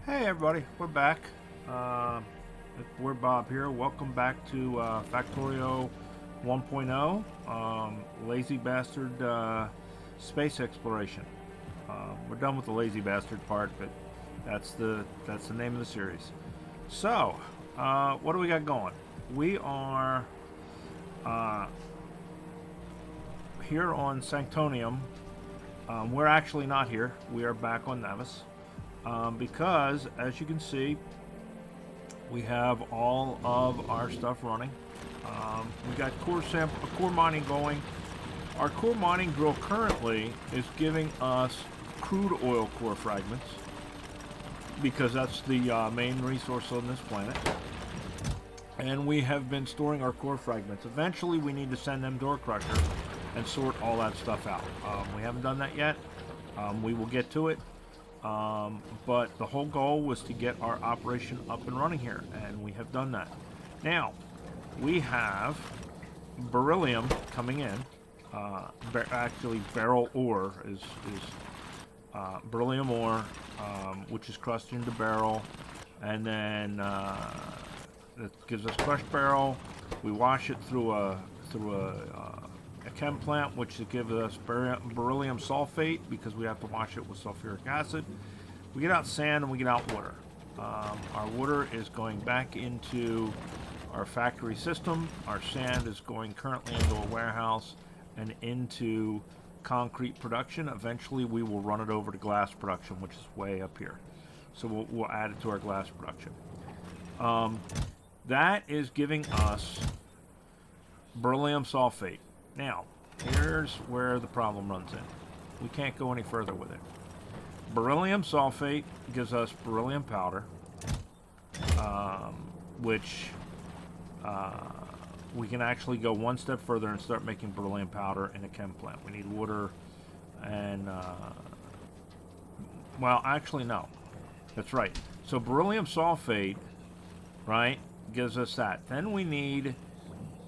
Hey everybody, we're back. Uh, we're Bob here. Welcome back to Factorio 1.0, Lazy Bastard Space Exploration. We're done with the Lazy Bastard part, but that's the name of the series. So, what do we got going? We are uh, here on Sanctonium. We're actually not here. We are back on Navis. Because, as you can see, we have all of our stuff running. We got core mining going. Our core mining drill currently is giving us crude oil core fragments because that's the main resource on this planet. And we have been storing our core fragments. Eventually, we need to send them to our crusher and sort all that stuff out. We haven't done that yet. We will get to it. But the whole goal was to get our operation up and running here, and we have done that. Now, we have beryllium coming in. Actually, beryl ore is beryllium ore, which is crushed into beryl, and then it gives us crushed beryl. We wash it through a chem plant, which gives us beryllium sulfate because we have to wash it with sulfuric acid. We get out sand and we get out water. Our water is going back into our factory system. Our sand is going currently into a warehouse and into concrete production. Eventually we will run it over to glass production, which is way up here. So we'll add it to our glass production. That is giving us beryllium sulfate. Now, here's where the problem runs in. We can't go any further with it. Beryllium sulfate gives us beryllium powder, which we can actually go one step further and start making beryllium powder in a chem plant. We need water and, well, actually, no. That's right. So beryllium sulfate, right, gives us that. Then we need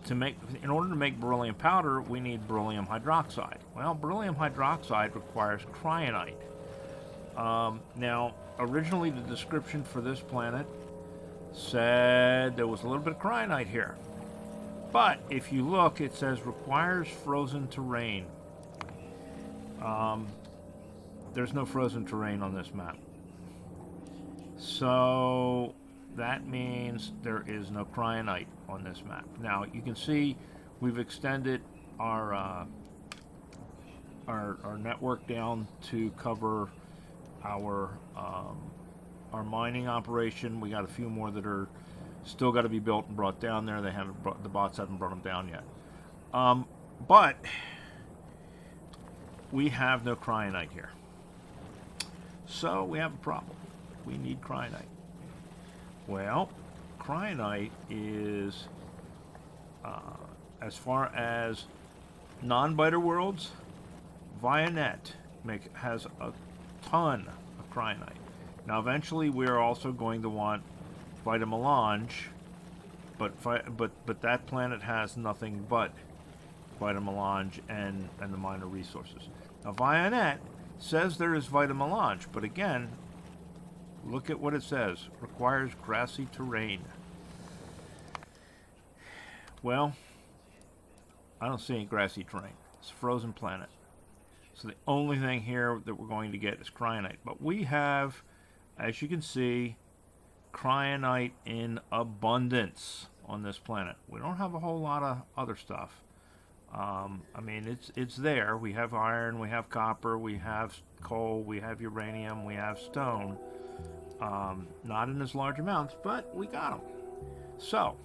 in order to make beryllium powder, we need beryllium hydroxide. Well, beryllium hydroxide requires cryonite. Now, originally the description for this planet said there was a little bit of cryonite here. But if you look, it says requires frozen terrain. There's no frozen terrain on this map. So that means there is no cryonite on this map. Now you can see we've extended our network down to cover our mining operation. We got a few more that are still got to be built and brought down there. The bots haven't brought them down yet. But we have no cryonite here, so we have a problem. We need cryonite. Well, cryonite is, as far as non-biter worlds, Vianet has a ton of cryonite. Now, eventually, we are also going to want Vita Melange, but that planet has nothing but Vita Melange and the minor resources. Now, Vianet says there is Vita Melange, but again, look at what it says. Requires grassy terrain. Well, I don't see any grassy terrain. It's a frozen planet. So the only thing here that we're going to get is cryonite. But we have, as you can see, cryonite in abundance on this planet. We don't have a whole lot of other stuff. I mean, it's there. We have iron, we have copper, we have coal, we have uranium, we have stone. Not in as large amounts, but we got them. So,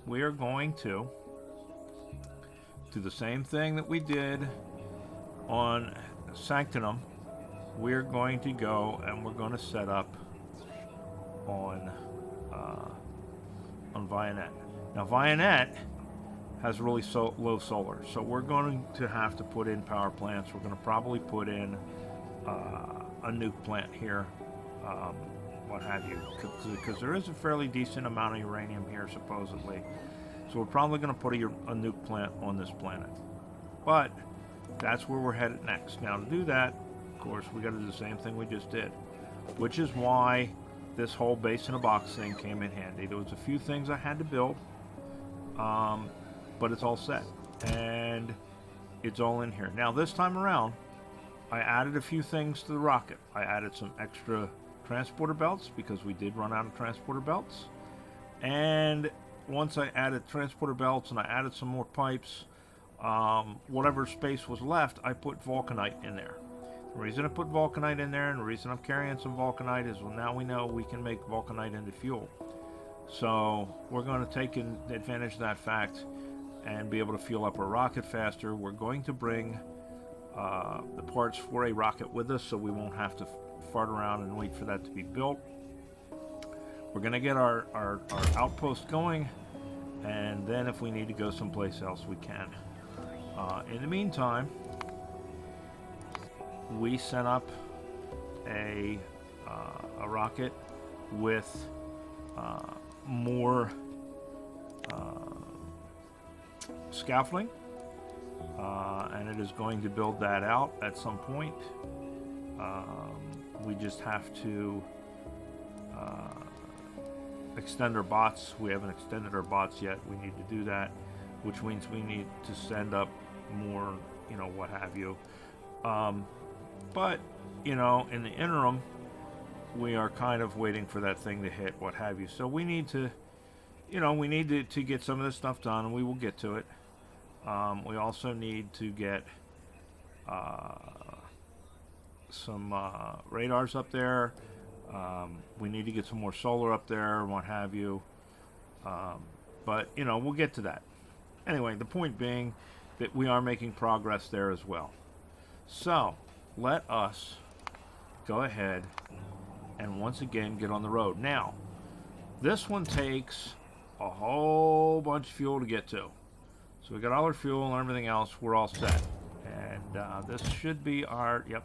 we are going to do the same thing that we did on Sanctum. We're going to go and we're going to set up on Vianet. Now, Vianet has really low solar, so we're going to have to put in power plants. We're going to probably put in a nuke plant here. What have you, because there is a fairly decent amount of uranium here, supposedly. So we're probably going to put a nuke plant on this planet. But that's where we're headed next. Now, to do that, of course, we got to do the same thing we just did, which is why this whole base in a box thing came in handy. There was a few things I had to build, but it's all set, and it's all in here. Now this time around, I added a few things to the rocket. I added some extra transporter belts because we did run out of transporter belts, and once I added transporter belts and I added some more pipes, whatever space was left, I put vulcanite in there. The reason I put vulcanite in there and the reason I'm carrying some vulcanite is, well, now we know we can make vulcanite into fuel. So we're going to take advantage of that fact and be able to fuel up our rocket faster. We're going to bring the parts for a rocket with us, so we won't have to fart around and wait for that to be built. We're going to get our outpost going, and then if we need to go someplace else, we can. In the meantime, we sent up a rocket with more scaffolding, and it is going to build that out at some point. We just have to extend our bots. We haven't extended our bots yet. We need to do that, which means we need to send up more, what have you. But, in the interim, we are kind of waiting for that thing to hit, what have you. So we need to, to get some of this stuff done, and we will get to it. We also need to get some radars up there. We need to get some more solar up there, and what have you. But, we'll get to that. Anyway, the point being that we are making progress there as well. So, let us go ahead and once again get on the road. Now, this one takes a whole bunch of fuel to get to. So we got all our fuel and everything else. We're all set. And this should be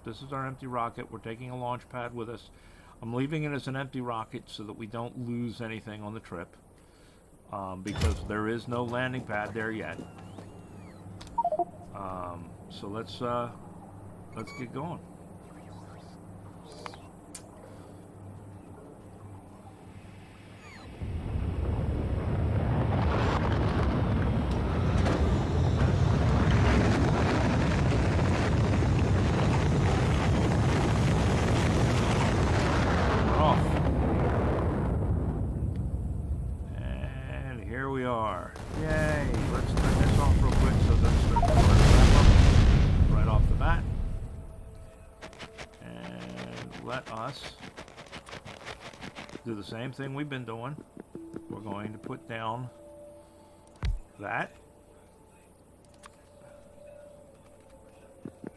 this is our empty rocket. We're taking a launch pad with us. I'm leaving it as an empty rocket so that we don't lose anything on the trip. Because there is no landing pad there yet. So let's get going. Do the same thing we've been doing. We're going to put down that.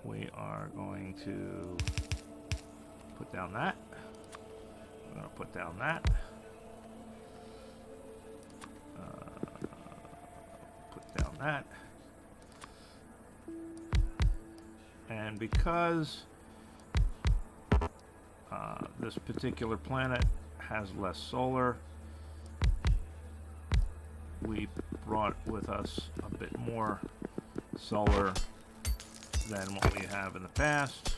We are going to put down that. We're going to put down that. Put down that. And because this particular planet has less solar, we brought with us a bit more solar than what we have in the past.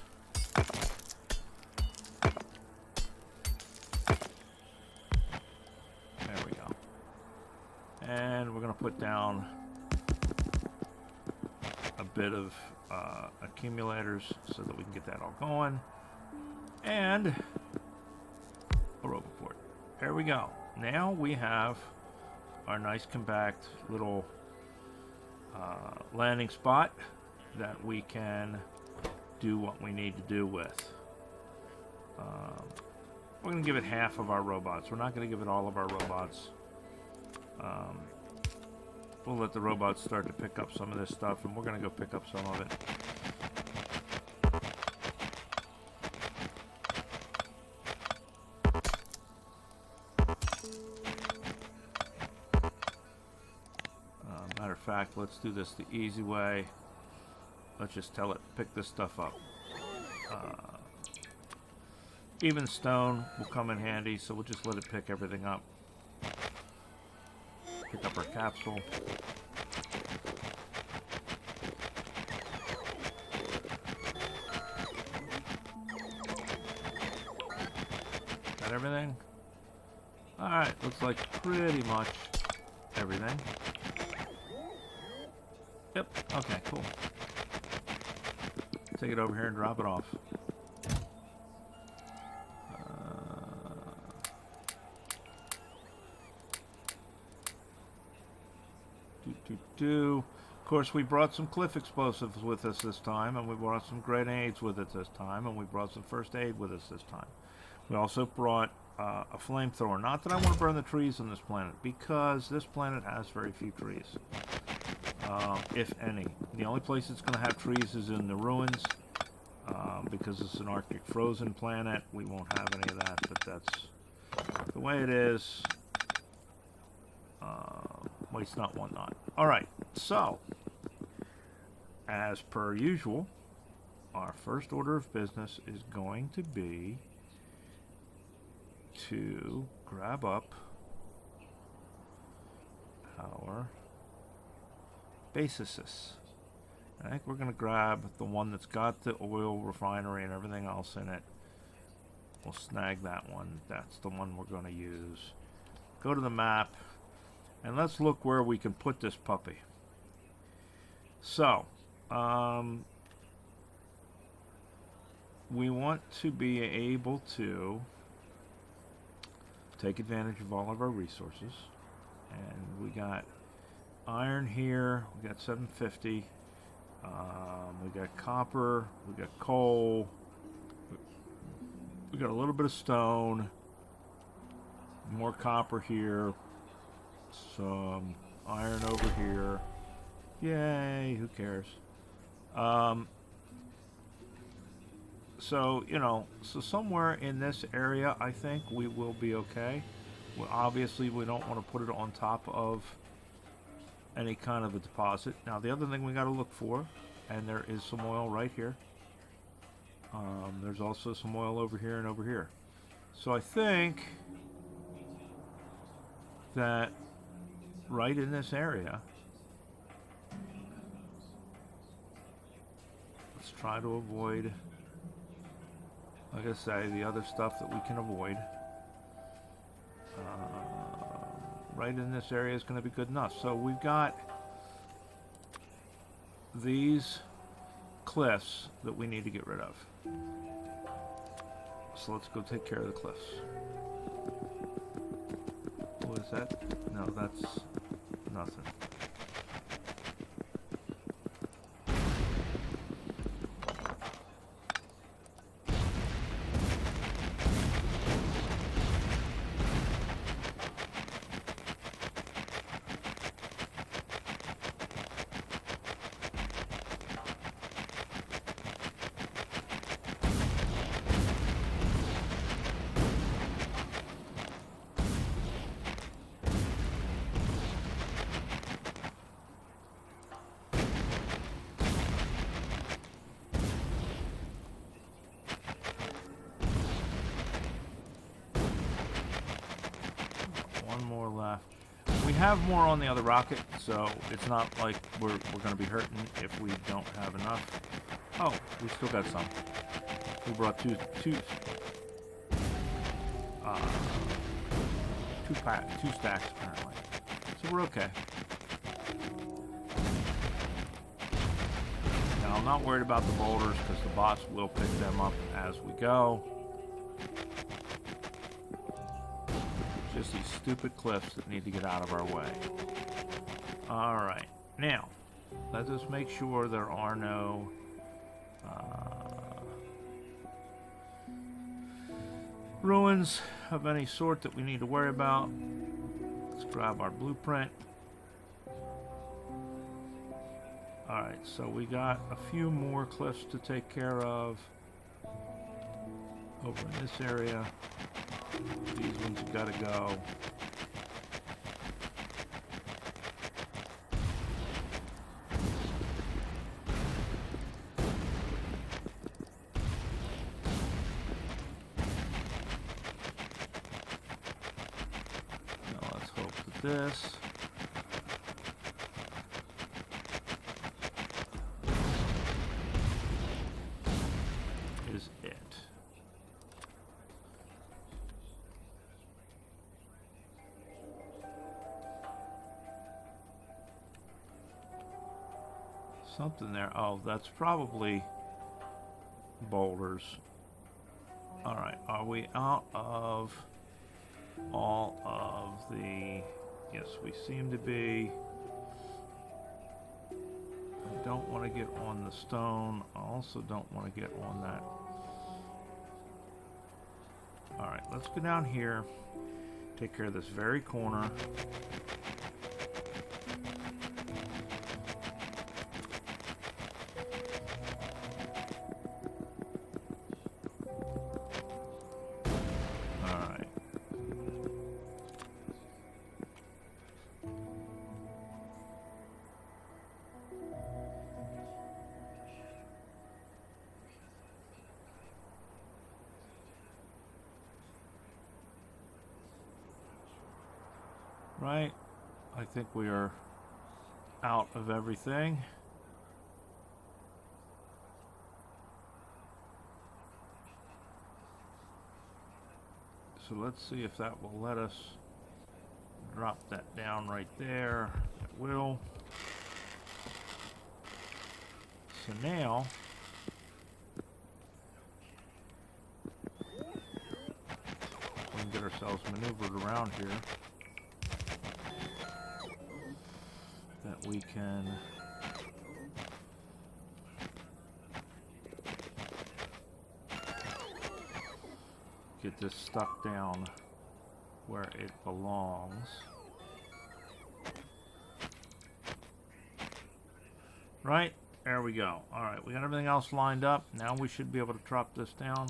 There we go. And we're going to put down a bit of accumulators so that we can get that all going. And a roboport. There we go. Now we have our nice compact little landing spot that we can do what we need to do with. We're going to give it half of our robots. We're not going to give it all of our robots. We'll let the robots start to pick up some of this stuff, and we're going to go pick up some of it. Matter of fact, let's do this the easy way. Let's just tell it, pick this stuff up. Even stone will come in handy, so we'll just let it pick everything up. Pick up our capsule. Got everything? Alright, looks like pretty much everything. Yep, okay, cool. Take it over here and drop it off. Of course, we brought some cliff explosives with us this time, and we brought some grenades with us this time, and we brought some first aid with us this time. We also brought a flamethrower. Not that I want to burn the trees on this planet, because this planet has very few trees, if any. The only place it's going to have trees is in the ruins, because it's an Arctic frozen planet. We won't have any of that, but that's the way it is. Waste not, want not. Alright, so, as per usual, our first order of business is going to be to grab up our bases. I think we're going to grab the one that's got the oil refinery and everything else in it. We'll snag that one. That's the one we're going to use. Go to the map, and let's look where we can put this puppy. So, we want to be able to take advantage of all of our resources. And we got iron here, we got 750, we got copper, we got coal, we got a little bit of stone, more copper here, some iron over here. Yay, who cares? So, you know, so somewhere in this area, I think we will be okay. Well, obviously, we don't want to put it on top of any kind of a deposit. Now, the other thing we got to look for, and there is some oil right here. There's also some oil over here and over here. So I think that right in this area, let's try to avoid, like I say, the other stuff that we can avoid. Right in this area is going to be good enough. So we've got these cliffs that we need to get rid of. So let's go take care of the cliffs. What is that? No, that's nothing. More left. We have more on the other rocket, so it's not like we're going to be hurting if we don't have enough. Oh, we still got some. We brought two stacks apparently, so we're okay. Now I'm not worried about the boulders because the bots will pick them up as we go. Just these stupid cliffs that need to get out of our way. Alright, now, let us make sure there are no ruins of any sort that we need to worry about. Let's grab our blueprint. Alright, so we got a few more cliffs to take care of over in this area. These ones have got to go. Now let's hope that this is it. something there. Oh, that's probably boulders. Alright, are we out of all of the... Yes, we seem to be. I don't want to get on the stone. I also don't want to get on that. Alright, let's go down here. Take care of this very corner. Alright. Right. I think we are out of everything. So let's see if that will let us drop that down right there. It will. So now we can get ourselves maneuvered around here. That we can get this stuck down where it belongs. Right, there we go. Alright, we got everything else lined up. Now we should be able to drop this down.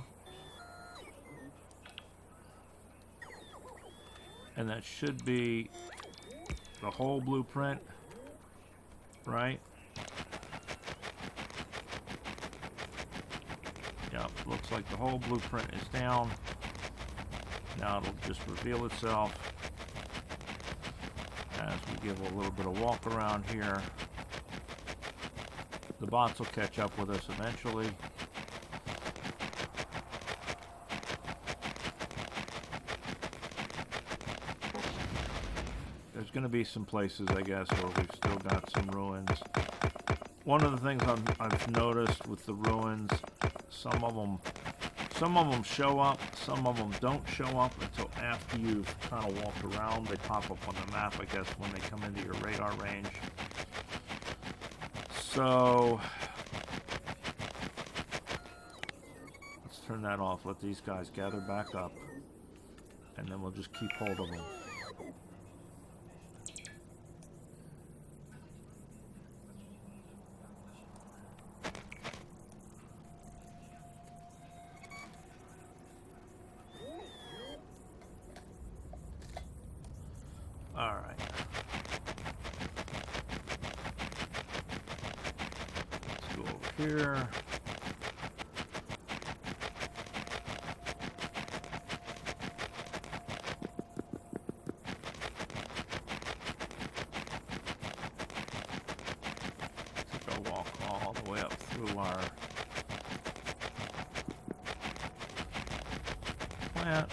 And that should be the whole blueprint. Right? Yep, looks like the whole blueprint is down. Now it'll just reveal itself as we give a little bit of walk around here. The bots will catch up with us eventually. There's going to be some places, I guess, where we've still got some ruins. One of the things I've noticed with the ruins, some of them show up, some of them don't show up until after you've kind of walked around. They pop up on the map, I guess, when they come into your radar range. So let's turn that off. Let these guys gather back up, and then we'll just keep hold of them. All right. Let's go over here. Let's go walk all the way up through our plant.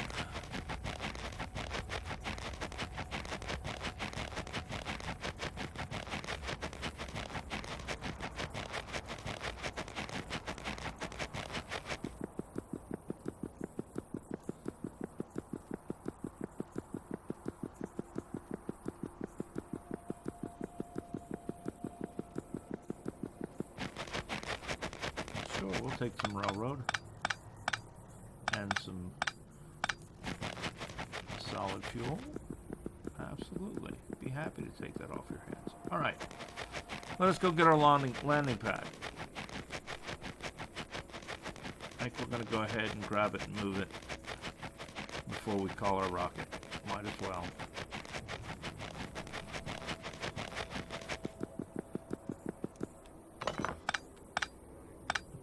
We'll take some railroad and some solid fuel. Absolutely. Be happy to take that off your hands. All right. Let us go get our landing pad. I think we're going to go ahead and grab it and move it before we call our rocket. Might as well.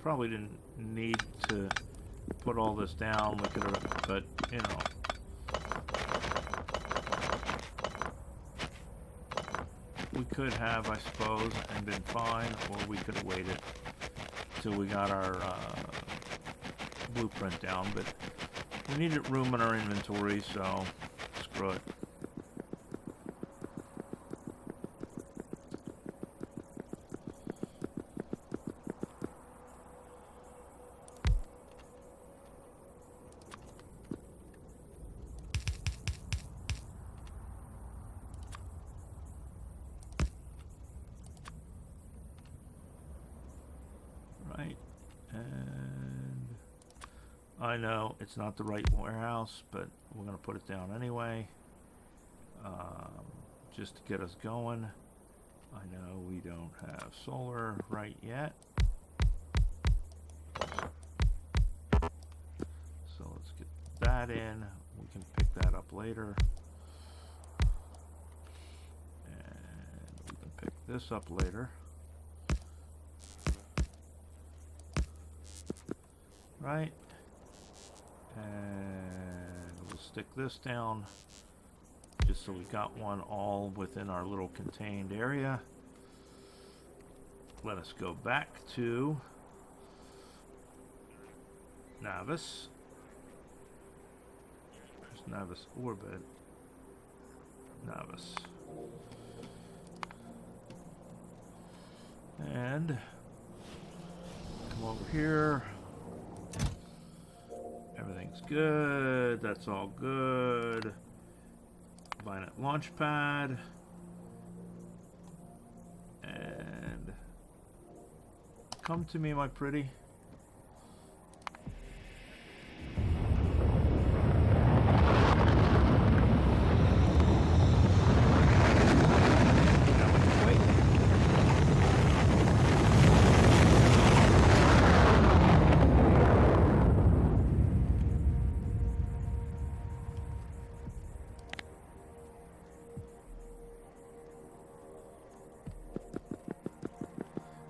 Probably didn't need to put all this down, we could have, but you know, we could have, I suppose, and been fine, or we could have waited till we got our blueprint down, but we needed room in our inventory, so screw it. I know it's not the right warehouse, but we're going to put it down anyway, just to get us going. I know we don't have solar right yet, so let's get that in. We can pick that up later, and we can pick this up later. Right, and we'll stick this down just so we got one all within our little contained area. Let us go back to Navis. There's Navis Orbit. Navis. And come over here. Everything's good. That's all good. Vinet Launchpad. And come to me, my pretty.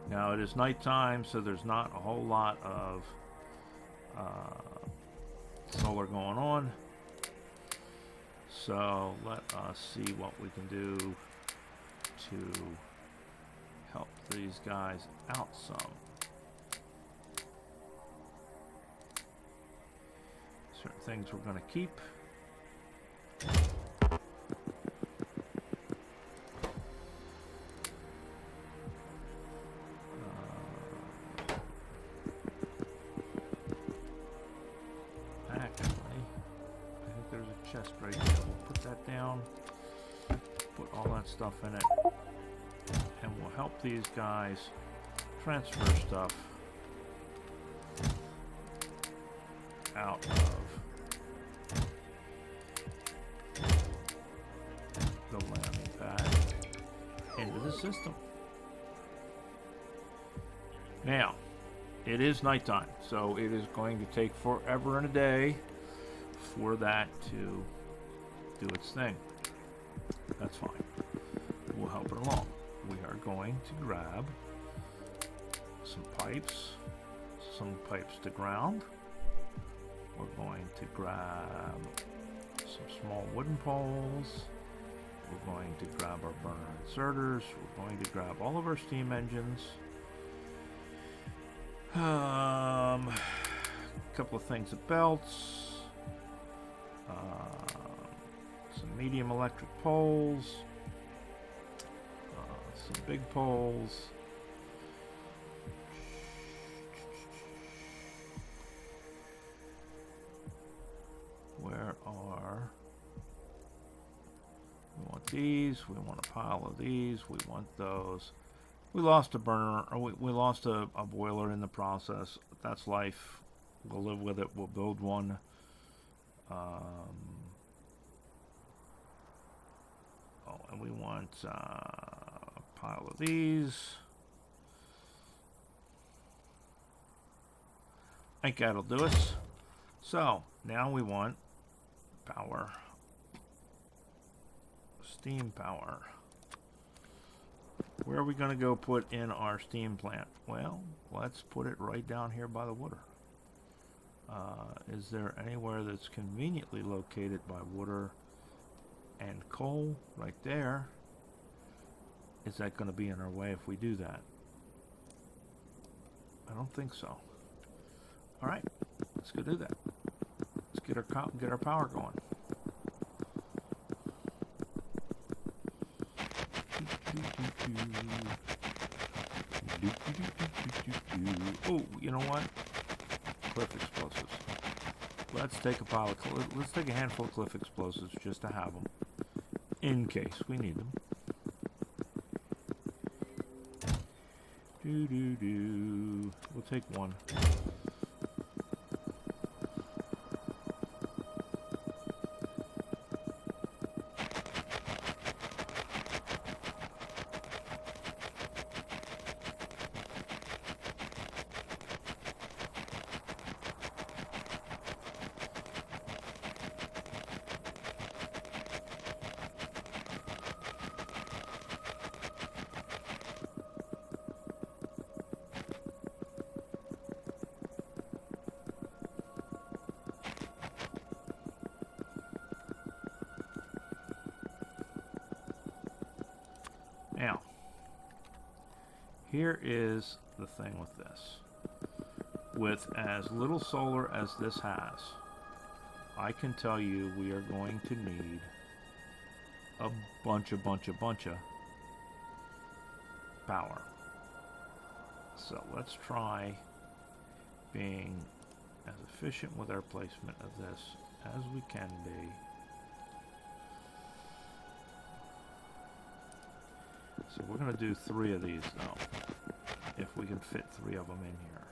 Now it is nighttime, so there's not a whole lot of solar going on. So let us see what we can do to help these guys out some. Certain things we're going to keep. Chest right there. We'll put that down, put all that stuff in it, and we'll help these guys transfer stuff out of the landing pad into the system. Now, it is nighttime, so it is going to take forever and a day for that to do its thing. That's fine. We'll help it along. We are going to grab some pipes to ground. We're going to grab some small wooden poles. We're going to grab our burner inserters. We're going to grab all of our steam engines. A couple of things of belts. Some medium electric poles, some big poles, where are, we want these, we want a pile of these, we want those. We lost a burner, or we lost a boiler in the process. That's life. We'll live with it. We'll build one. And we want a pile of these. I think that'll do us. So now we want power, steam power. Where are we going to go put in our steam plant? Well, let's put it right down here by the water. Is there anywhere that's conveniently located by water and coal? Right there. Is that going to be in our way if we do that? I don't think so. All right, let's go do that. Let's get our power going. Oh, you know what? Cliff explosives. Let's take a handful of cliff explosives just to have them in case we need them. We'll take one. Here is the thing with this. With as little solar as this has, I can tell you we are going to need a bunch of power. So let's try being as efficient with our placement of this as we can be. So we're going to do 3 of these though, if we can fit 3 of them in here.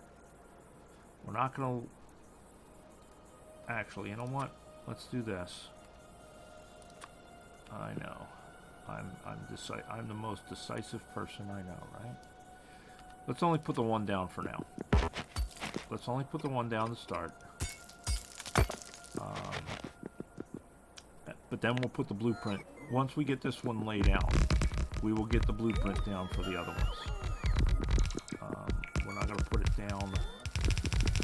We're not going to... Actually, you know what? Let's do this. I know. I'm the most decisive person I know, right? Let's only put the 1 down for now. Let's only put the 1 down to start. But then we'll put the blueprint. Once we get this one laid out, we will get the blueprint down for the other ones. We're not going to put it down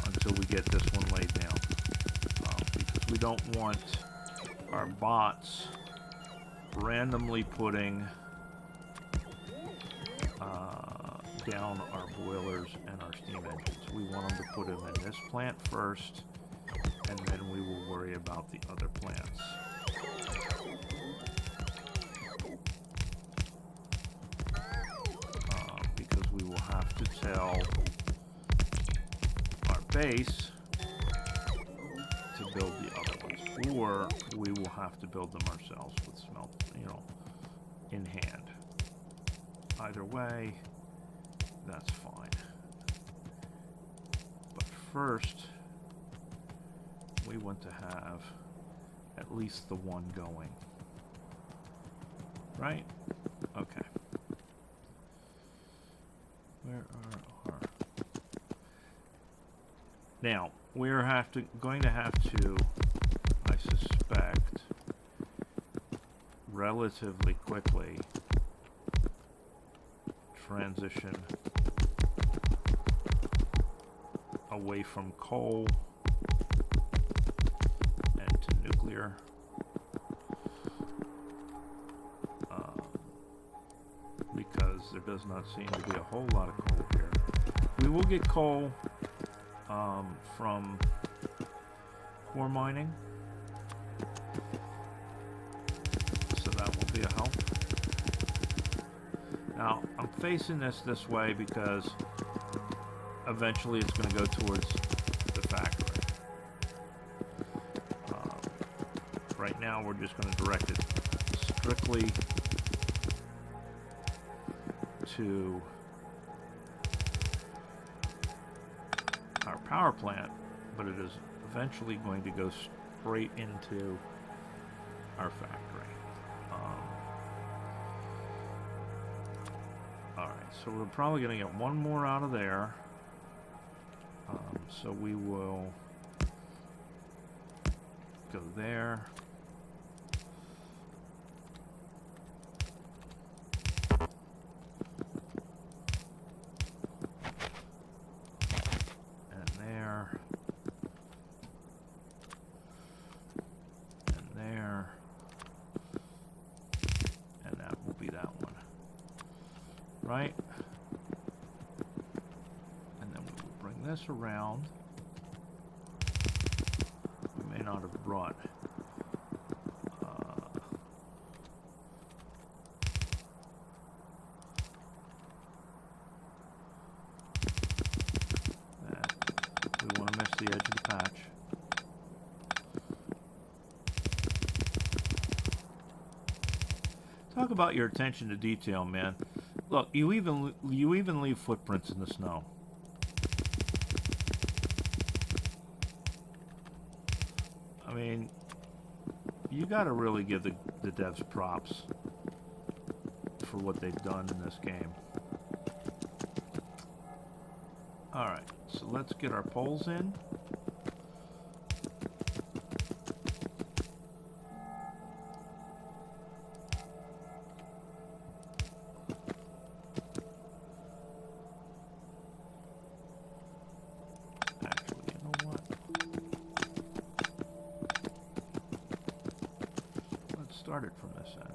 until we get this one laid down. Because we don't want our bots randomly putting down our boilers and our steam engines. We want them to put them in this plant first, and then we will worry about the other plants. Because we will have to tell our base to build the other ones, or we will have to build them ourselves with smelt, in hand. Either way, that's fine. But first, we want to have at least the 1 going. Right? Okay. Where are our... Now, we're going to have to, I suspect, relatively quickly transition away from coal and to nuclear. Because there does not seem to be a whole lot of coal here. We will get coal from core mining, so that will be a help. Now, I'm facing this way because eventually it's going to go towards the factory. Right now we're just going to direct it strictly to our power plant, but it is eventually going to go straight into our factory. Alright, so we're probably going to get 1 more out of there. So we will go there. And there. And there. And that will be that one. Right? And then we will bring this around. We may not have brought that. We want to miss the edge of the patch. Talk about your attention to detail, man. Look, you even leave footprints in the snow. I mean, you gotta really give the devs props for what they've done in this game. Alright, so let's get our poles in. Start it from this end.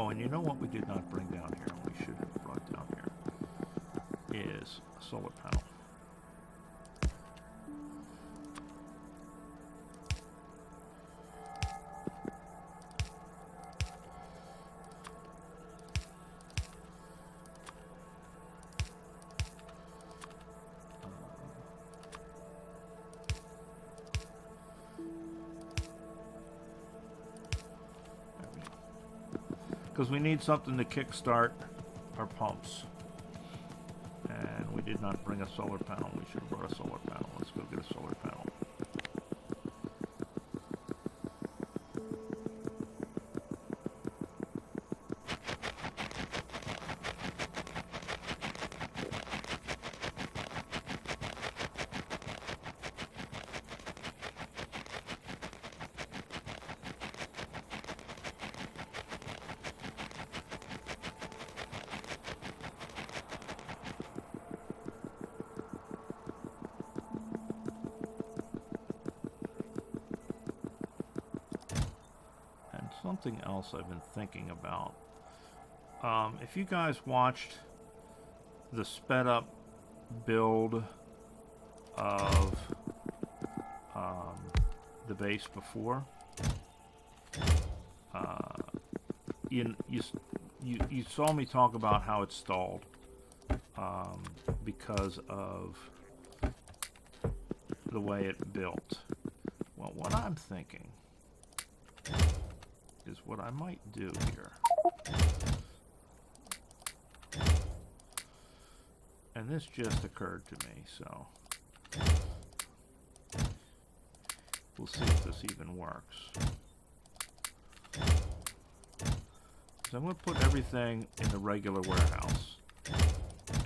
Oh, and you know what we did not bring down here? We should have brought down here is a solar panel. Because we need something to kickstart our pumps. And we did not bring a solar panel. We should have brought a solar panel. Let's go get a solar panel. Something else I've been thinking about. If you guys watched the sped up build of the base before, you saw me talk about how it stalled because of the way it built. Well, what I'm thinking is what I might do here. And this just occurred to me, so we'll see if this even works. So I'm going to put everything in the regular warehouse.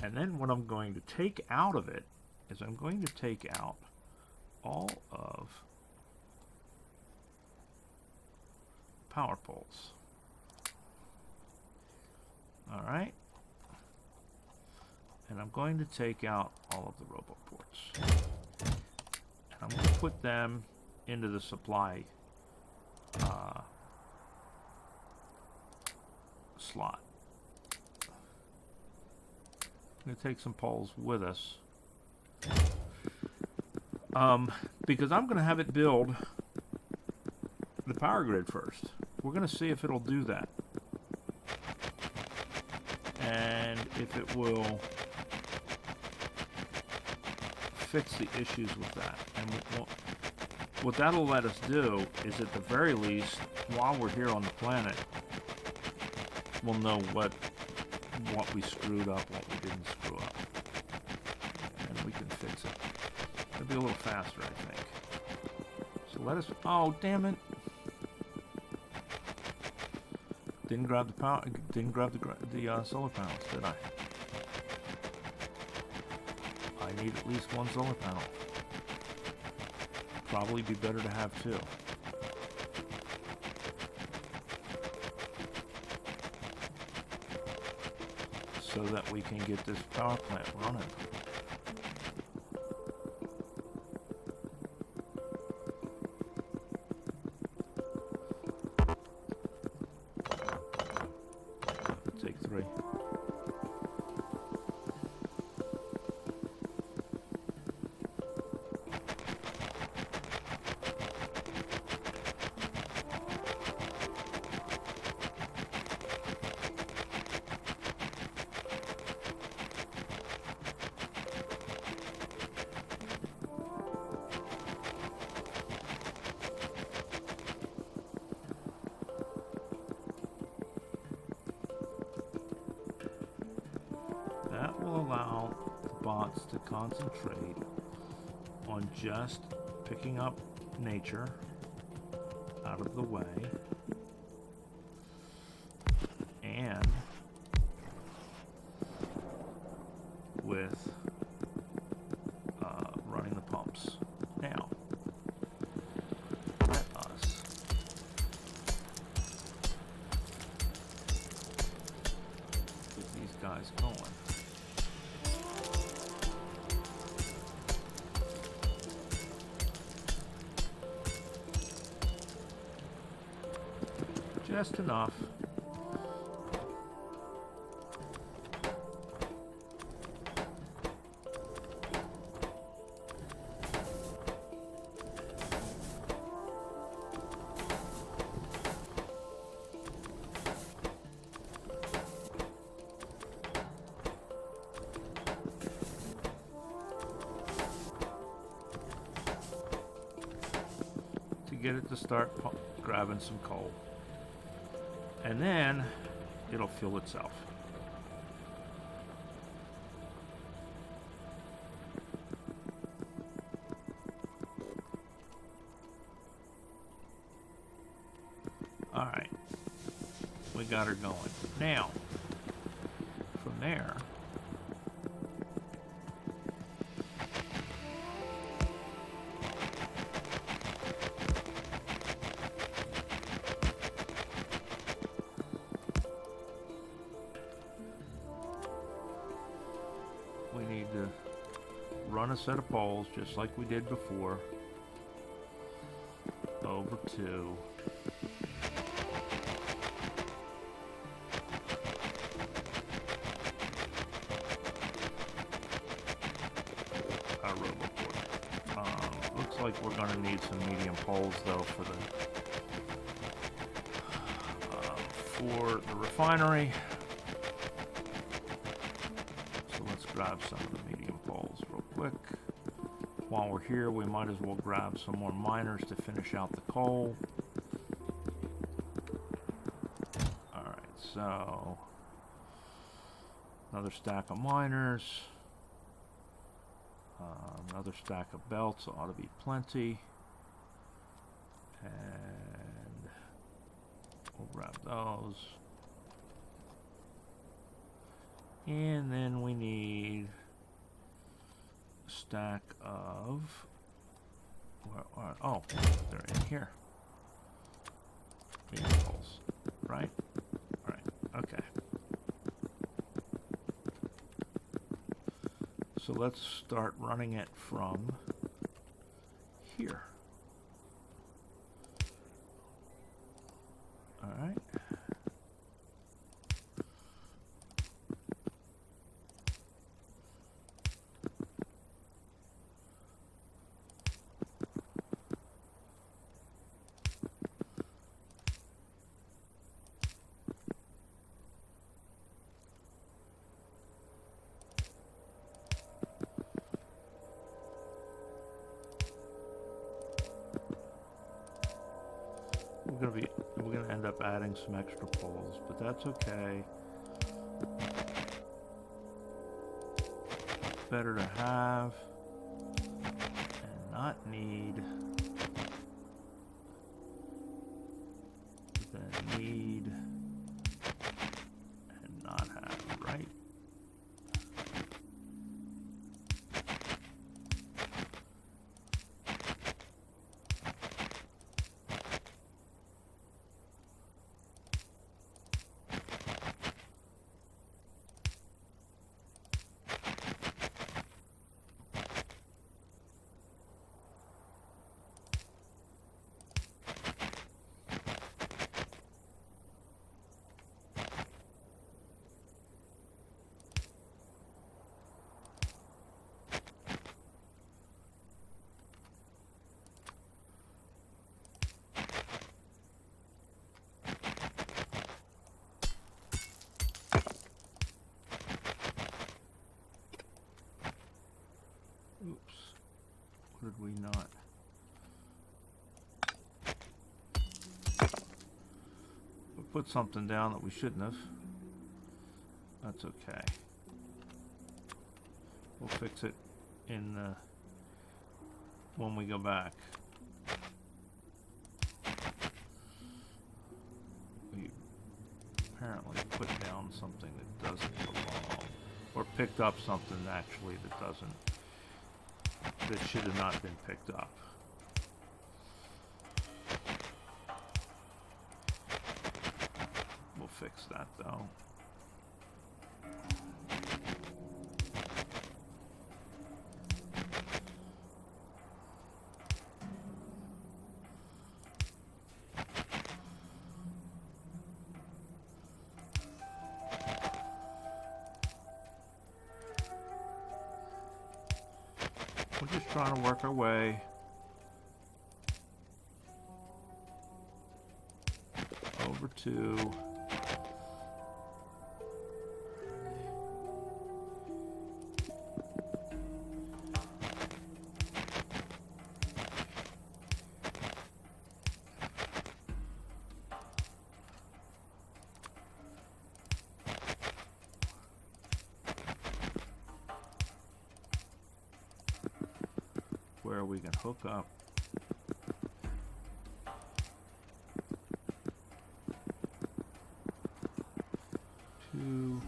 And then what I'm going to take out of it is I'm going to take out all of power poles. Alright. And I'm going to take out all of the roboports. And I'm going to put them into the supply slot. I'm going to take some poles with us. Because I'm going to have it build the power grid first. We're going to see if it'll do that. And if it will fix the issues with that. And what that'll let us do is, at the very least, while we're here on the planet, we'll know what we screwed up, what we didn't screw up. And we can fix it. It'll be a little faster, I think. So let us... Oh, damn it. Didn't grab the power. Didn't grab the solar panels, did I? I need at least one solar panel. Probably be better to have two. So that we can get this power plant running. Take three. That will allow the bots to concentrate on just picking up nature out of the way and with running the pumps. Now, let us get these guys going. Just enough get it to start grabbing some coal. And then it'll fuel itself. Alright. We got her going. Now, from there, we need to run a set of poles just like we did before over to our Roboport. Looks like we're going to need some medium poles though for the refinery. So let's grab some of the medium poles real quick. While we're here, we might as well grab some more miners to finish out the coal. Alright, so another stack of miners. Another stack of belts ought to be plenty. And we'll grab those. And then we need a stack of... oh, they're in here. Vehicles, right? Right, okay. So let's start running it from here. All right. We're gonna end up adding some extra poles, but that's okay. Better to have and not need than need and not have, right? Oops. What did we not? We put something down that we shouldn't have. That's okay. We'll fix it in when we go back. We apparently put down something that doesn't belong, or picked up something actually that doesn't. That should have not been picked up. We'll fix that though. We're just trying to work our way over to we can hook up to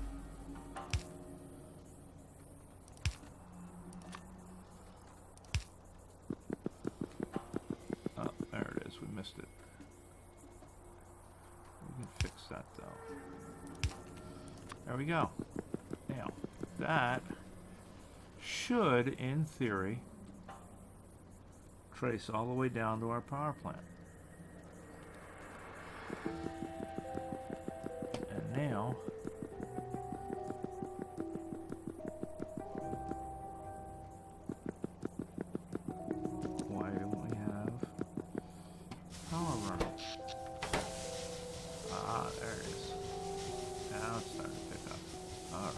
oh, there it is. We missed it. We can fix that though. There we go. Now, that should, in theory, trace all the way down to our power plant. And now, why don't we have power running? Ah, there it is. Now it's starting to pick up. All right.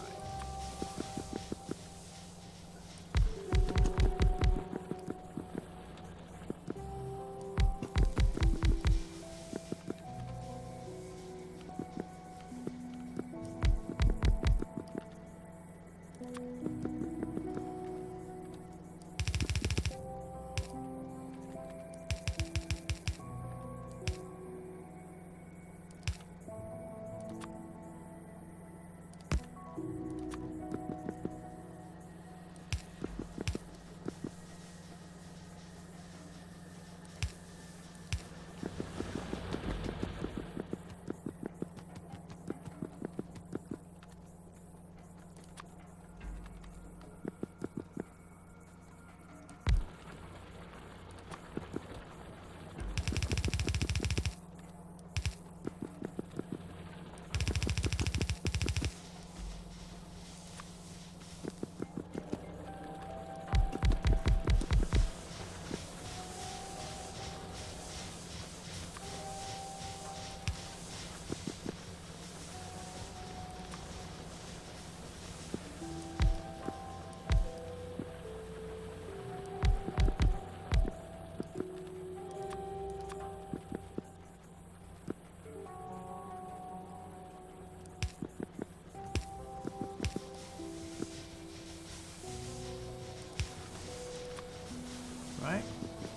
Right?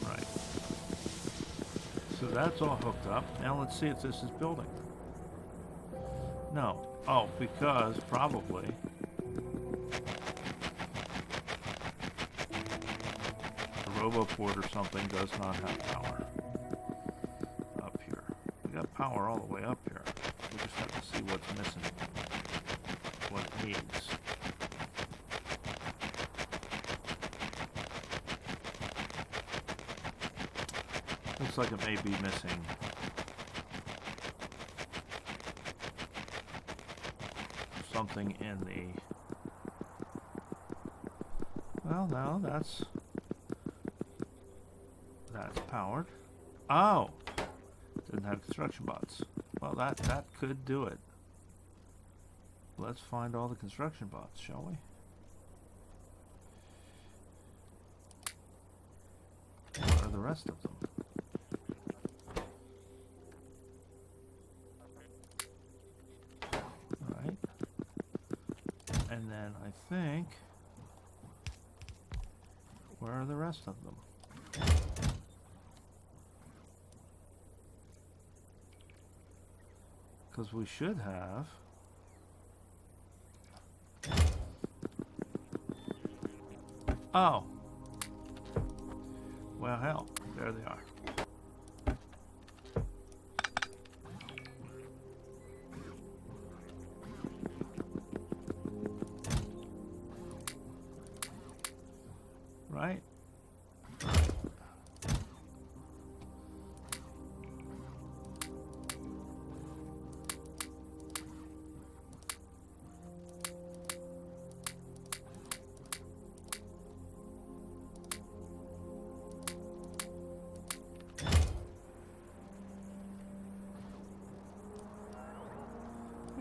Right. So that's all hooked up. Now let's see if this is building. No. Oh, because probably the RoboPort or something does not have power up here. We got power all the way up here. We just have to see what's missing, what it needs. Looks like it may be missing something in the... Well, no, that's powered. Oh! Didn't have construction bots. Well, that could do it. Let's find all the construction bots, shall we? What are the rest of them? And then I think, where are the rest of them? Because we should have. Oh. Well, hell, there they are. Right?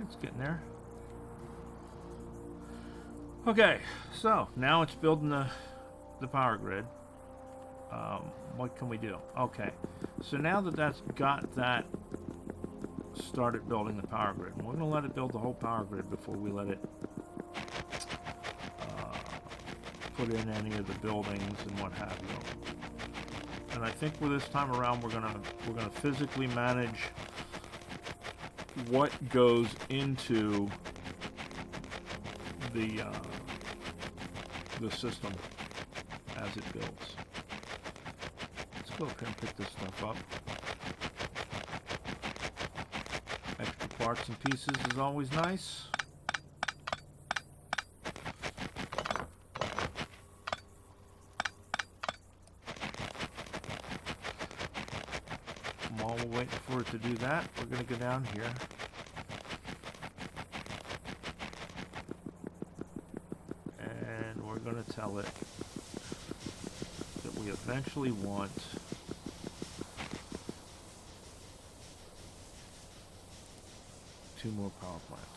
It's getting there. Okay, so now it's building the power grid. What can we do? Okay, so now that that's got that started building the power grid, we're going to let it build the whole power grid before we let it put in any of the buildings and what have you. And I think with this time around we're gonna physically manage what goes into the system as it builds. Let's go up here and pick this stuff up. Extra parts and pieces is always nice. While we're waiting for it to do that, we're going to go down here. And we're going to tell it that we eventually want two more power plants.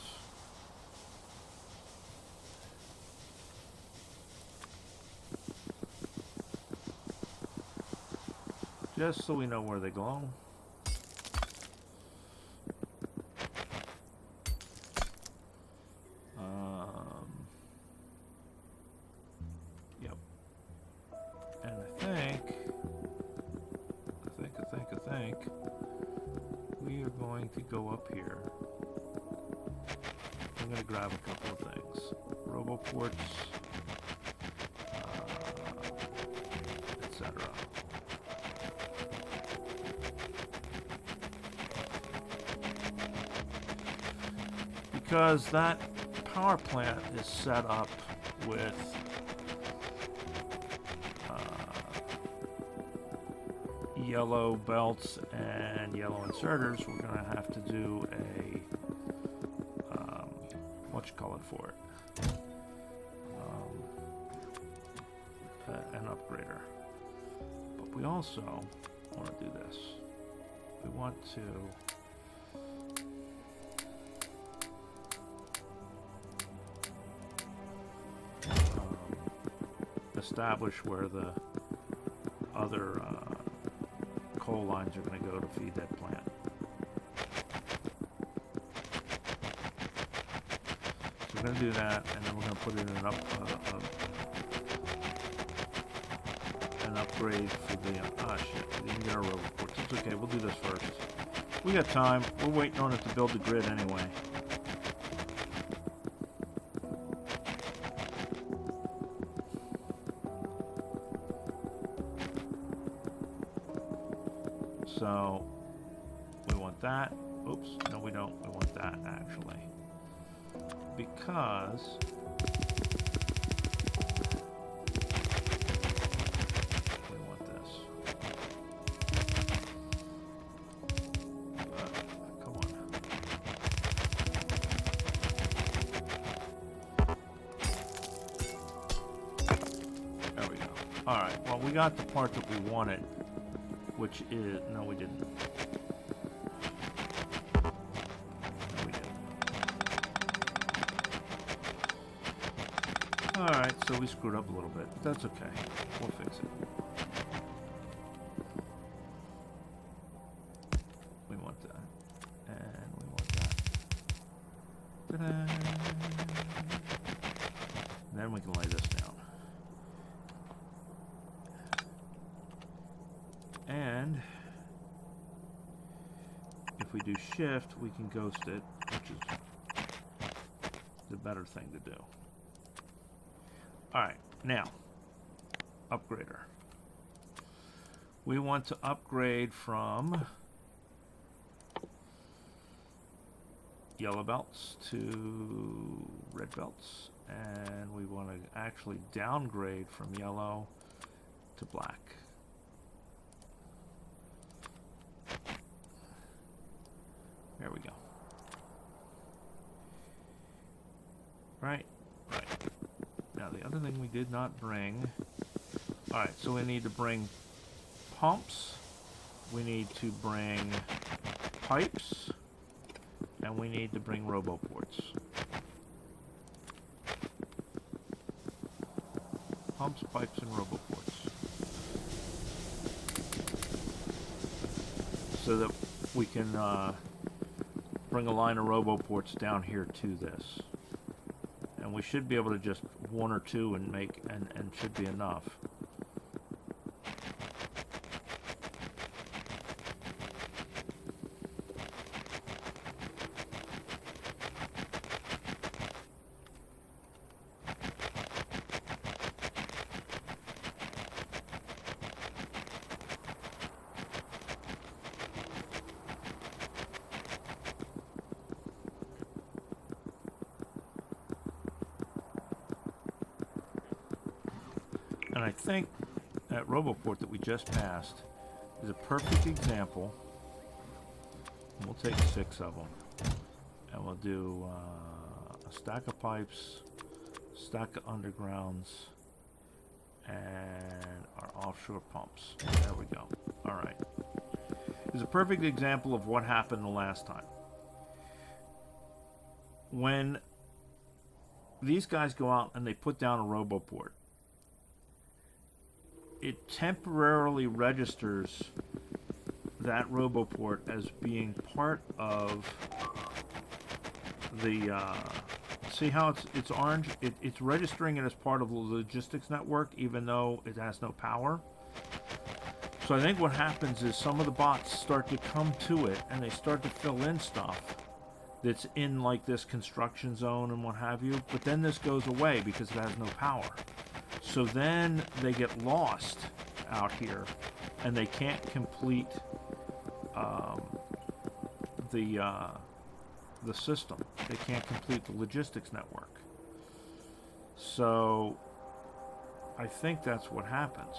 Just so we know where they go. Yep. And I think we are going to go up here. I'm going to grab a couple of things. Roboports, etc. Because that power plant is set up with yellow belts and yellow inserters, we're going to have to do a whatchamacallit for it, an upgrader. But we also want to do this. We want to establish where the other coal lines are going to go to feed that plant. So we're going to do that, and then we're going to put in an upgrade for the shit, we didn't get our roboports. It's okay, we'll do this first. We got time. We're waiting on it to build the grid anyway. So we want that. Oops, no we don't. We want that actually. Because we want this. Come on. There we go. Alright, well we got the part that we wanted. Which is, no we didn't. No we didn't. Alright, so we screwed up a little bit. That's okay. We'll fix it. We want that. And we want that. Ta-da! And then we can lay this down. And if we do shift, we can ghost it, which is the better thing to do. Alright, now, upgrader. We want to upgrade from yellow belts to red belts, and we want to actually downgrade from yellow to black. There we go. Right. Now the other thing we did not bring. Alright, so we need to bring pumps. We need to bring pipes. And we need to bring roboports. Pumps, pipes, and roboports. So that we can bring a line of roboports down here to this. And we should be able to just one or two and make, and should be enough. And I think that Roboport that we just passed is a perfect example. We'll take 6 of them. And we'll do a stack of pipes, stack of undergrounds, and our offshore pumps. There we go. Alright. It's a perfect example of what happened the last time. When these guys go out and they put down a Roboport, it temporarily registers that Roboport as being part of the, see how it's orange? It's registering it as part of the logistics network, even though it has no power. So I think what happens is some of the bots start to come to it, and they start to fill in stuff that's in, like, this construction zone and what have you, but then this goes away because it has no power. So then they get lost out here, and they can't complete the system. They can't complete the logistics network. So I think that's what happens.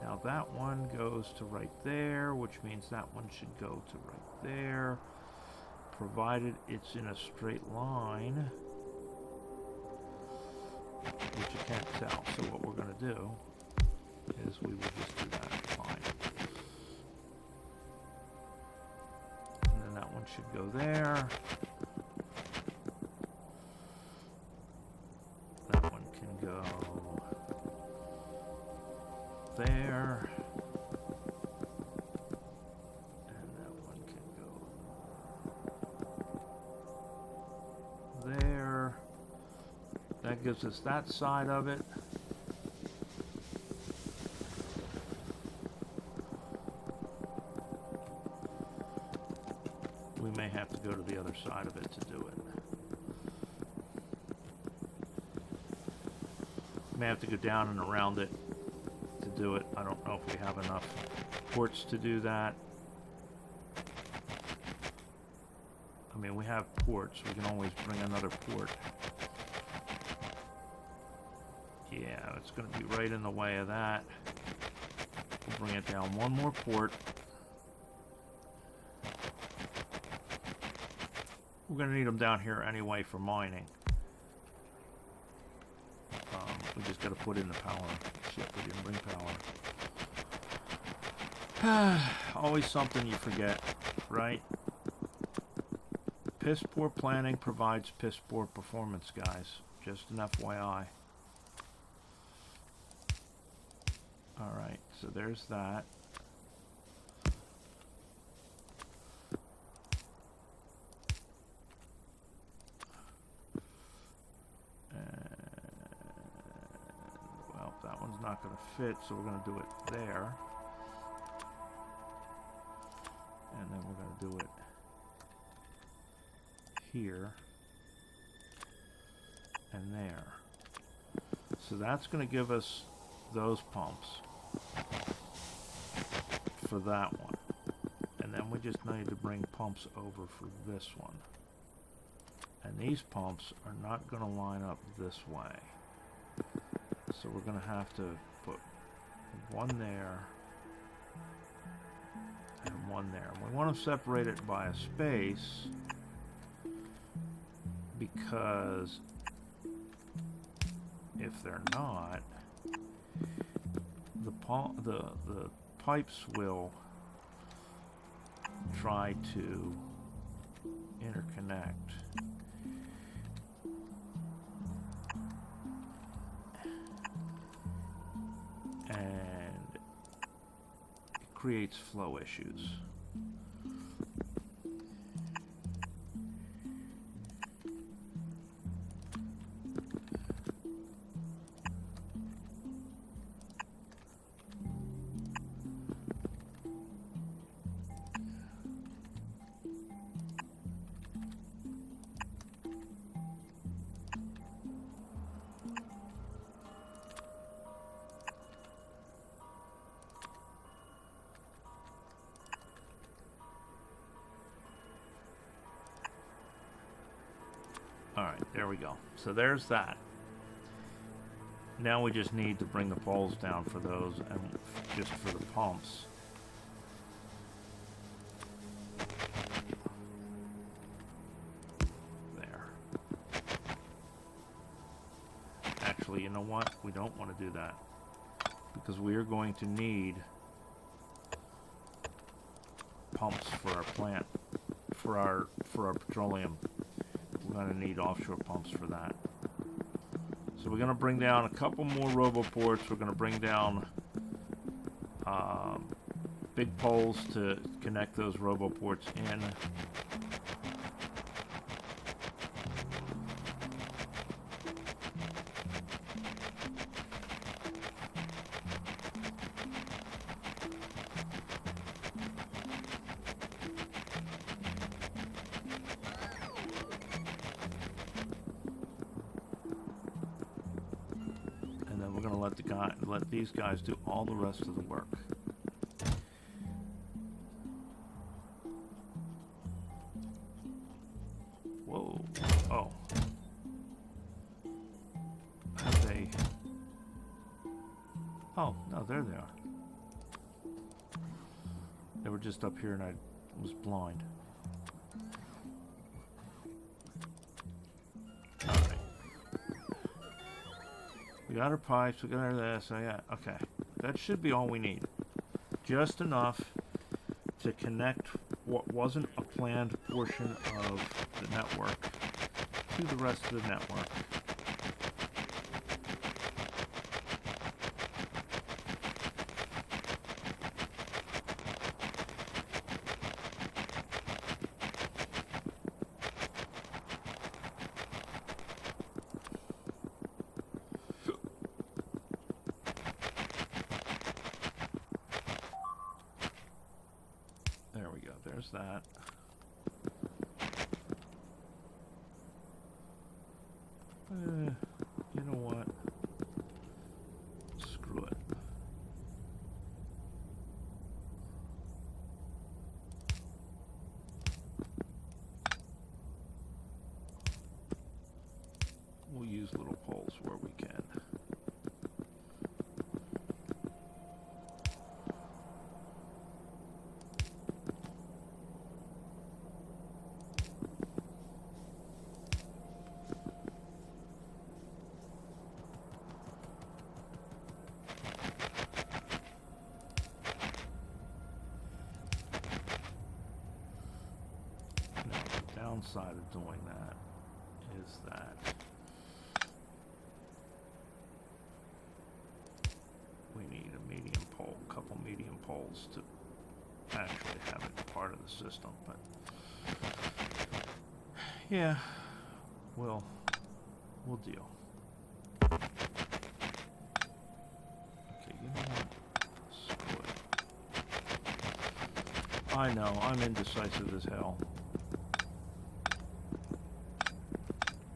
Now that one goes to right there, which means that one should go to right there, provided it's in a straight line, which you can't tell. So what we're going to do is we will just do that. Fine. And then that one should go there. That one can go there. And that one can go there. That gives us that side of it. We may have to go to the other side of it to do it. May have to go down and around it to do it. I don't know if we have enough ports to do that. I mean, we have ports. We can always bring another port. Yeah, it's going to be right in the way of that. We'll bring it down one more port. We're going to need them down here anyway for mining. We just got to put in the power. Shit, we didn't bring power. Always something you forget, right? Piss poor planning provides piss poor performance, guys. Just an FYI. Alright, so there's that. Well, that one's not going to fit, so we're going to do it there. And then we're going to do it here. And there. So that's going to give us those pumps for that one. And then we just need to bring pumps over for this one. And these pumps are not going to line up this way. So we're going to have to put one there and one there. We want to separate it by a space because if they're not, the pipes will try to interconnect. And it creates flow issues. There we go. So there's that. Now we just need to bring the poles down for those and just for the pumps. There. Actually, you know what? We don't want to do that because we are going to need pumps for our plant, for our petroleum. We're going to need offshore pumps for that. So we're going to bring down a couple more roboports. We're going to bring down big poles to connect those roboports in. Let these guys do all the rest of the work. Whoa. Oh. Have they... Oh, no, there they are. They were just up here and I was blind. We got our pipes, we got our this, yeah, okay. That should be all we need. Just enough to connect what wasn't a planned portion of the network to the rest of the network. There's that. You know what? Screw it. We'll use little poles where we can. Downside of doing that is that we need a medium pole, couple medium poles to actually have it part of the system, but yeah, we'll deal. Okay, you know what? Screw it. I know, I'm indecisive as hell.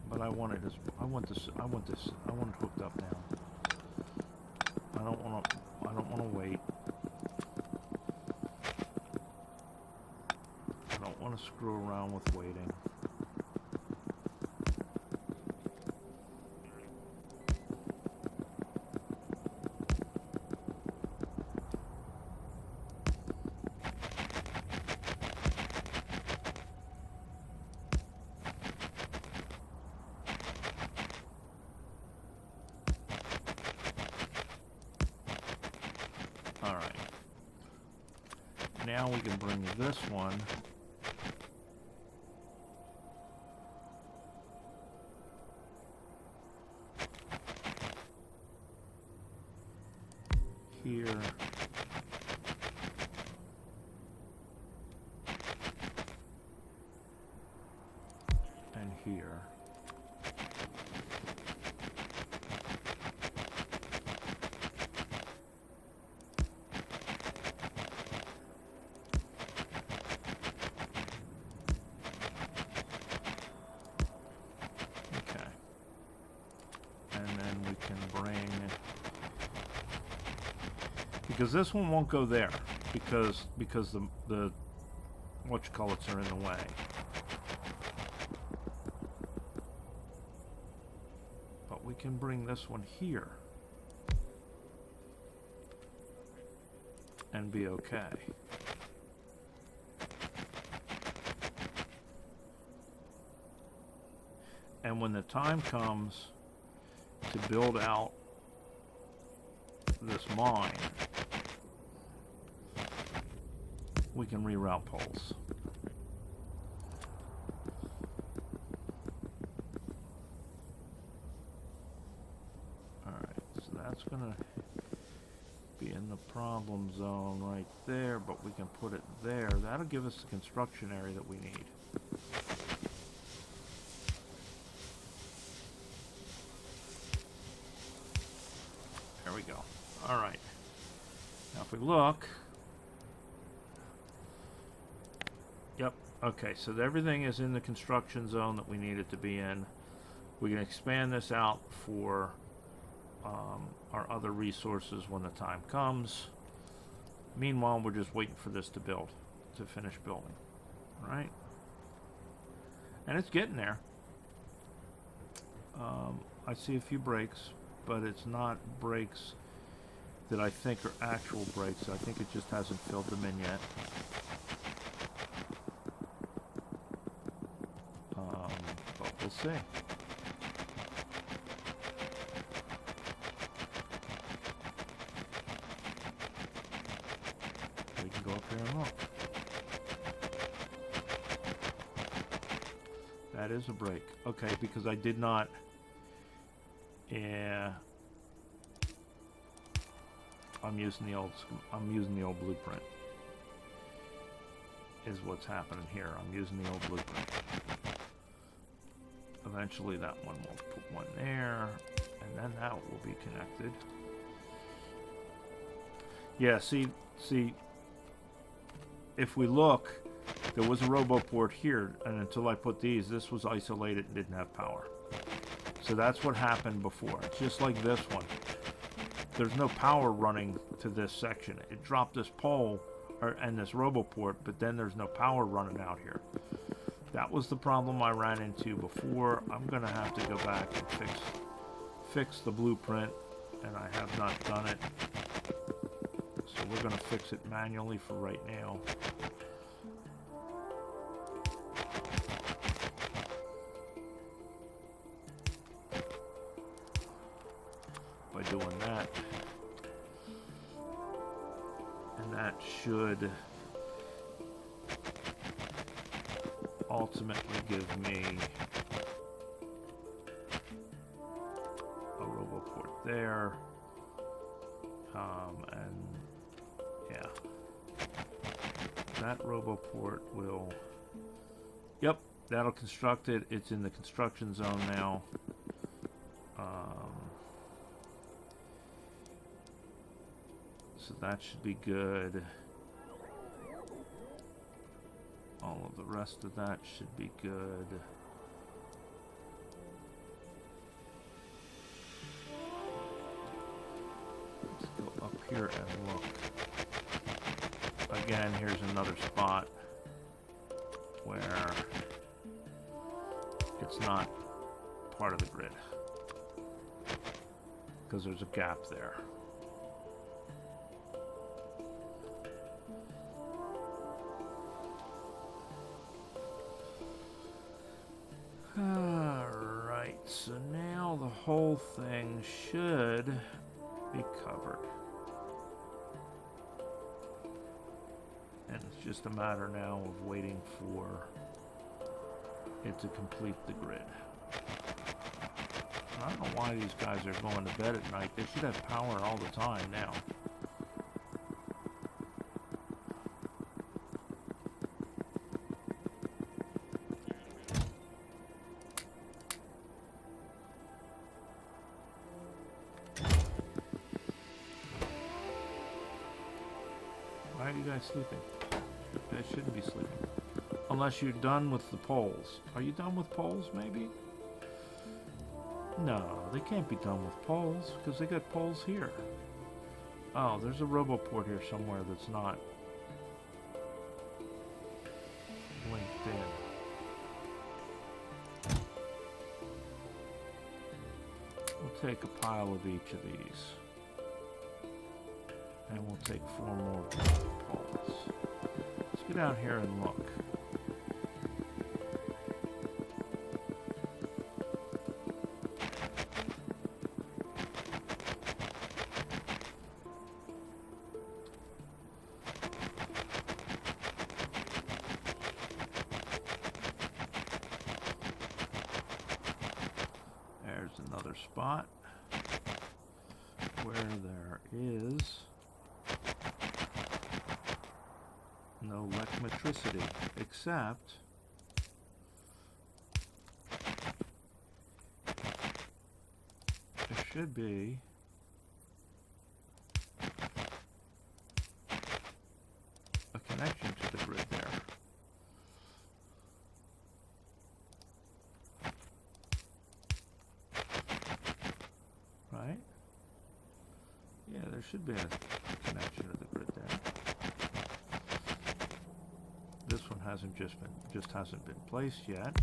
But I want it hooked up now. I don't want to wait. I don't want to screw around with waiting. Alright. Now we can bring this one here and here. Because this one won't go there because the whatchamacallits are in the way. we can bring this one here and be okay. And when the time comes to build out this mine, we can reroute poles. Alright, so that's gonna be in the problem zone right there, but we can put it there. That'll give us the construction area that we need. There we go. Alright. Now if we look... Yep. Okay, so everything is in the construction zone that we need it to be in. We can expand this out for our other resources when the time comes. Meanwhile, we're just waiting for this to build, to finish building. Alright? And it's getting there. I see a few breaks, but it's not breaks that I think are actual breaks. I think it just hasn't filled them in yet. But we'll see. We can go up here and look. That is a break. Okay, because I did not... Yeah... I'm using the old blueprint. Is what's happening here. I'm using the old blueprint. Eventually that one will put one there, and then that will be connected. Yeah, see, if we look, there was a RoboPort here, and until I put these, this was isolated and didn't have power. So that's what happened before. It's just like this one. There's no power running to this section. It dropped this pole and this RoboPort, but then there's no power running out here. That was the problem I ran into before. I'm gonna have to go back and fix the blueprint, and I have not done it. So we're gonna fix it manually for right now. By doing that. And that should ultimately give me a RoboPort there. And yeah, that RoboPort will, yep, that'll construct it. It's in the construction zone now. So that should be good. All of the rest of that should be good. Let's go up here and look. Again, here's another spot where it's not part of the grid because there's a gap there. Alright, so now the whole thing should be covered. And it's just a matter now of waiting for it to complete the grid. I don't know why these guys are going to bed at night. They should have power all the time now. Why are you guys sleeping? You guys shouldn't be sleeping. Unless you're done with the poles. Are you done with poles, maybe? No, they can't be done with poles, because they got poles here. Oh, there's a RoboPort here somewhere that's not linked in. We'll take a pile of each of these. And we'll take 4 more poles. Let's get out here and look. There's another spot where there is no electricity, except there should be a connection to the grid there. Right? Yeah, there should be a connection to the grid there. This one just hasn't been placed yet.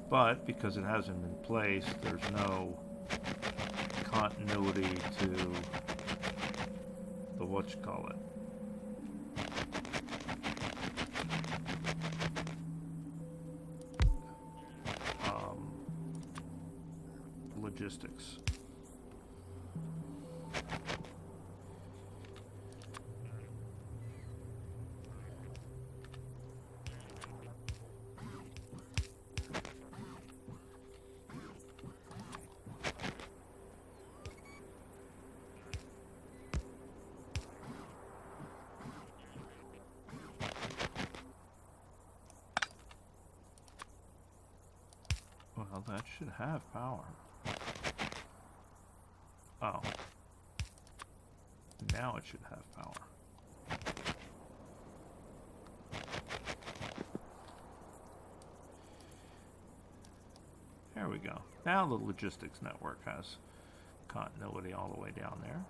But because it hasn't been placed, there's no continuity to the whatchamacallit. Logistics. Well, that should have power. Oh. Now it should have power. There we go. Now the logistics network has continuity all the way down there.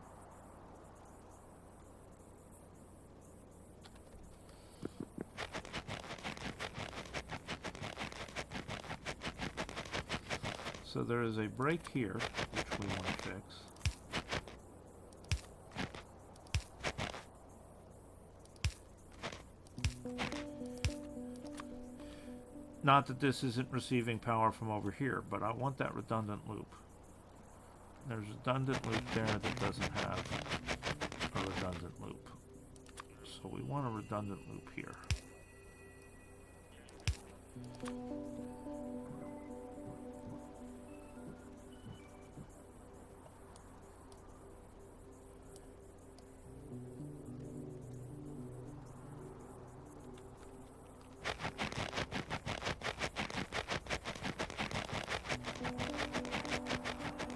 So there is a break here, which we want to fix. Not that this isn't receiving power from over here, but I want that redundant loop. There's a redundant loop there that doesn't have a redundant loop. So we want a redundant loop here.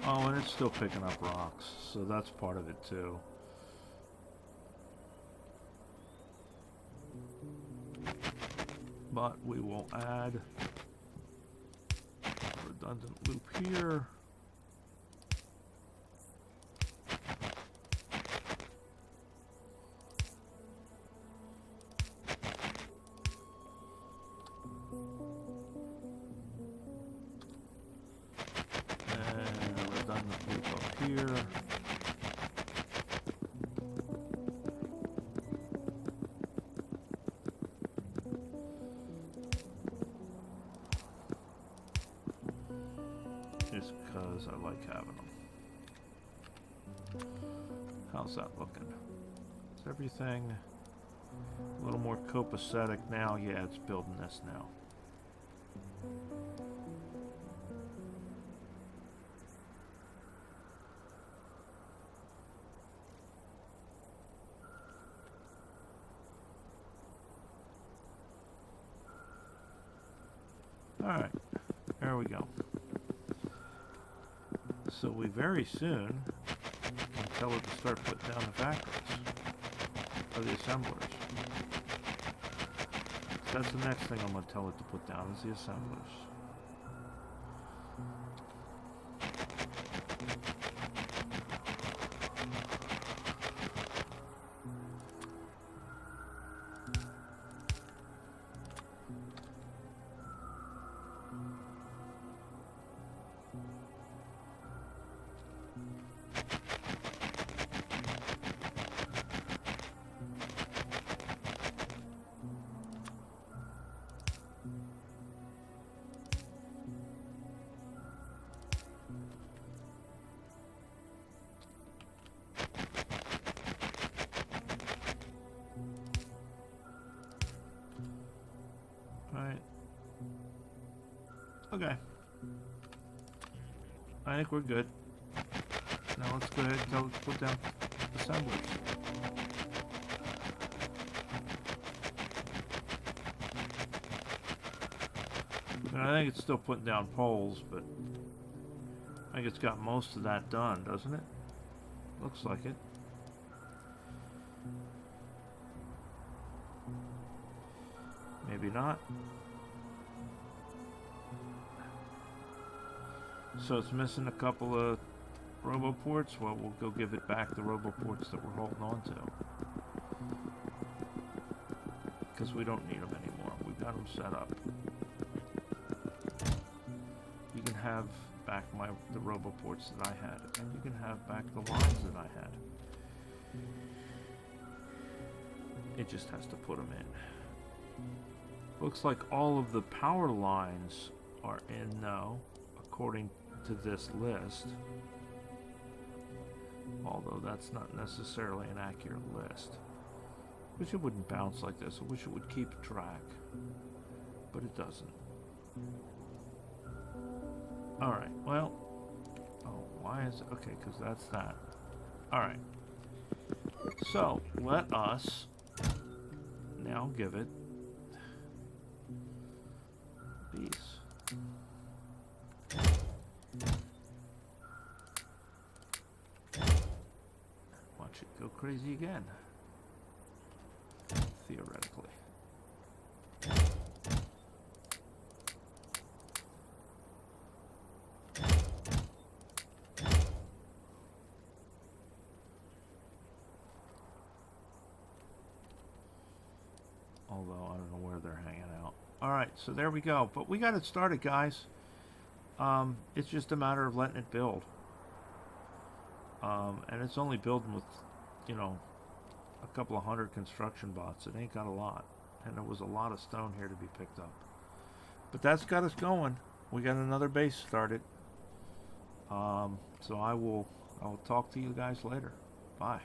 Oh, and it's still picking up rocks, so that's part of it too. But we will add a redundant loop here. Just because I like having them. How's that looking? Is everything a little more copacetic now? Yeah, it's building this now. Alright, there we go. So we very soon can tell it to start putting down the factories, or the assemblers. So that's the next thing I'm going to tell it to put down is the assemblers. Okay. I think we're good. Now let's go ahead and put down assemblers. And I think it's still putting down poles, but I think it's got most of that done, doesn't it? Looks like it. Maybe not. So it's missing a couple of roboports. Well, we'll go give it back the roboports that we're holding on to. Because we don't need them anymore. We got them set up. You can have back the roboports that I had. And you can have back the lines that I had. It just has to put them in. Looks like all of the power lines are in now, according to this list. Although that's not necessarily an accurate list. Wish it wouldn't bounce like this. I wish it would keep track. But it doesn't. Alright, well. Oh, why is it? Okay, because that's that. Alright. So, let us now give it these. Watch it go crazy again. Theoretically. Although I don't know where they're hanging out. Alright, so there we go. But we got it started, guys. It's just a matter of letting it build. And it's only building with, you know, a couple of hundred construction bots. It ain't got a lot. And there was a lot of stone here to be picked up. But that's got us going. We got another base started. So I will talk to you guys later. Bye.